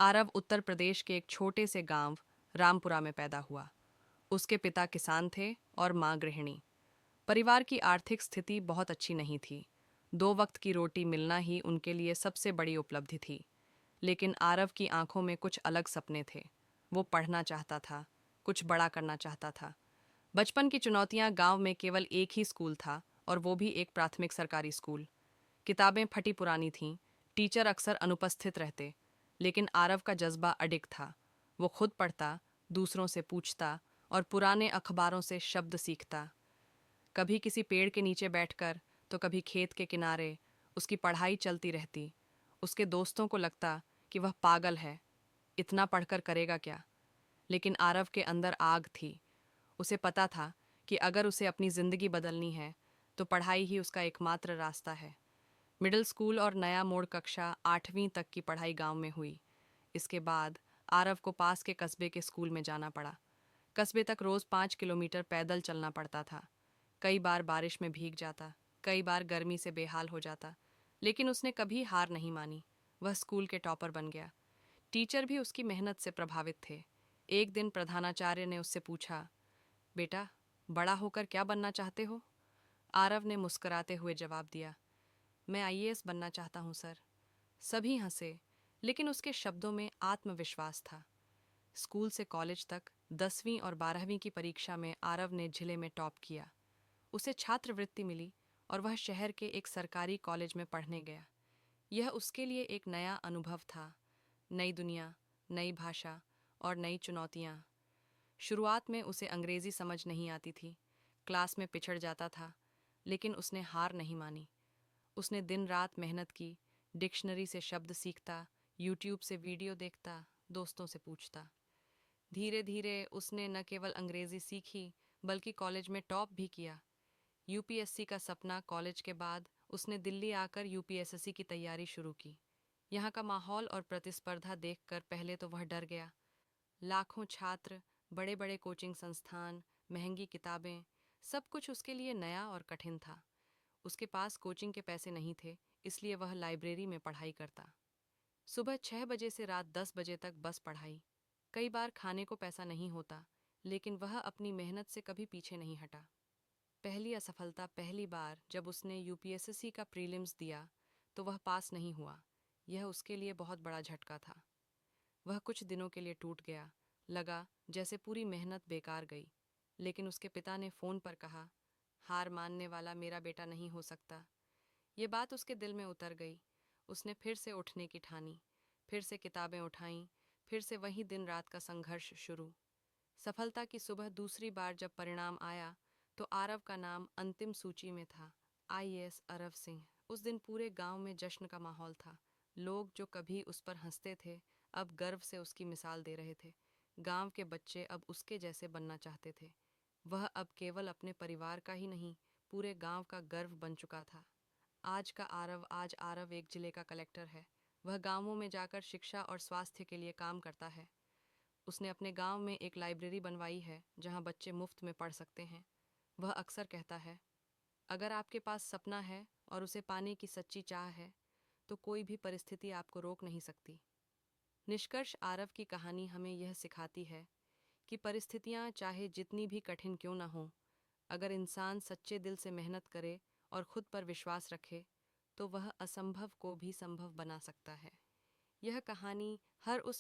आरव उत्तर प्रदेश के एक छोटे से गांव रामपुरा में पैदा हुआ। उसके पिता किसान थे और मां गृहिणी। परिवार की आर्थिक स्थिति बहुत अच्छी नहीं थी। 2 वक्त की रोटी मिलना ही उनके लिए सबसे बड़ी उपलब्धि थी। लेकिन आरव की आंखों में कुछ अलग सपने थे। वो पढ़ना चाहता था, कुछ बड़ा करना चाहता था। बचपन की चुनौतियां गांव में केवल एक ही स्कूल था, और वो भी एक प्राथमिक सरकारी स्कूल। किताबें फटी पुरानी थीं, टीचर अक्सर अनुपस्थित रहते। लेकिन आरव का जज्बा अडिग था। वो खुद पढ़ता, दूसरों से पूछता और पुराने अखबारों से शब्द सीखता। कभी किसी पेड़ के नीचे बैठकर तो कभी खेत के किनारे उसकी पढ़ाई चलती रहती। उसके दोस्तों को लगता कि वह पागल है, इतना पढ़कर करेगा क्या। लेकिन आरव के अंदर आग थी। उसे पता था कि अगर उसे अपनी ज़िंदगी बदलनी है तो पढ़ाई ही उसका एकमात्र रास्ता है। मिडिल स्कूल और नया मोड़ कक्षा 8वीं तक की पढ़ाई गांव में हुई। इसके बाद आरव को पास के कस्बे के स्कूल में जाना पड़ा। कस्बे तक रोज़ 5 किलोमीटर पैदल चलना पड़ता था। कई बार बारिश में भीग जाता, कई बार गर्मी से बेहाल हो जाता। लेकिन उसने कभी हार नहीं मानी। वह स्कूल के टॉपर बन गया। टीचर भी उसकी मेहनत से प्रभावित थे। एक दिन प्रधानाचार्य ने उससे पूछा, बेटा, बड़ा होकर क्या बनना चाहते हो? आरव ने मुस्कुराते हुए जवाब दिया, मैं आईएएस बनना चाहता हूँ सर। सभी हंसे, लेकिन उसके शब्दों में आत्मविश्वास था। स्कूल से कॉलेज तक 10वीं और 12वीं की परीक्षा में आरव ने जिले में टॉप किया। उसे छात्रवृत्ति मिली और वह शहर के एक सरकारी कॉलेज में पढ़ने गया। यह उसके लिए एक नया अनुभव था। नई दुनिया, नई भाषा और नई चुनौतियाँ। शुरुआत में उसे अंग्रेजी समझ नहीं आती थी। क्लास में पिछड़ जाता था, लेकिन उसने हार नहीं मानी। उसने दिन रात मेहनत की, डिक्शनरी से शब्द सीखता, यूट्यूब से वीडियो देखता, दोस्तों से पूछता। धीरे धीरे उसने न केवल अंग्रेजी सीखी, बल्कि कॉलेज में टॉप भी किया। यूपीएससी का सपना कॉलेज के बाद उसने दिल्ली आकर यूपीएससी की तैयारी शुरू की। यहाँ का माहौल और प्रतिस्पर्धा देखकर पहले तो वह डर गया। लाखों छात्र, बड़े बड़े कोचिंग संस्थान, महंगी किताबें, सब कुछ उसके लिए नया और कठिन था। उसके पास कोचिंग के पैसे नहीं थे, इसलिए वह लाइब्रेरी में पढ़ाई करता। सुबह 6 बजे से रात 10 बजे तक बस पढ़ाई। कई बार खाने को पैसा नहीं होता, लेकिन वह अपनी मेहनत से कभी पीछे नहीं हटा। पहली असफलता पहली बार जब उसने यूपीएससी का प्रीलिम्स दिया तो वह पास नहीं हुआ। यह उसके लिए बहुत बड़ा झटका था। वह कुछ दिनों के लिए टूट गया। लगा जैसे पूरी मेहनत बेकार गई। लेकिन उसके पिता ने फ़ोन पर कहा, हार मानने वाला मेरा बेटा नहीं हो सकता। ये बात उसके दिल में उतर गई। उसने फिर से उठने की ठानी, फिर से किताबें उठाईं, फिर से वही दिन रात का संघर्ष शुरू। सफलता की सुबह दूसरी बार जब परिणाम आया तो आरव का नाम अंतिम सूची में था, आईएएस अरव सिंह। उस दिन पूरे गांव में जश्न का माहौल था। लोग जो कभी उस पर हंसते थे, अब गर्व से उसकी मिसाल दे रहे थे। गांव के बच्चे अब उसके जैसे बनना चाहते थे। वह अब केवल अपने परिवार का ही नहीं, पूरे गांव का गर्व बन चुका था। आज आरव एक जिले का कलेक्टर है। वह गांवों में जाकर शिक्षा और स्वास्थ्य के लिए काम करता है। उसने अपने गांव में एक लाइब्रेरी बनवाई है जहां बच्चे मुफ्त में पढ़ सकते हैं। वह अक्सर कहता है, अगर आपके पास सपना है और उसे पाने की सच्ची चाह है तो कोई भी परिस्थिति आपको रोक नहीं सकती। निष्कर्ष, आरव की कहानी हमें यह सिखाती है कि परिस्थितियां चाहे जितनी भी कठिन क्यों न हों, अगर इंसान सच्चे दिल से मेहनत करे और खुद पर विश्वास रखे तो वह असंभव को भी संभव बना सकता है। यह कहानी हर उस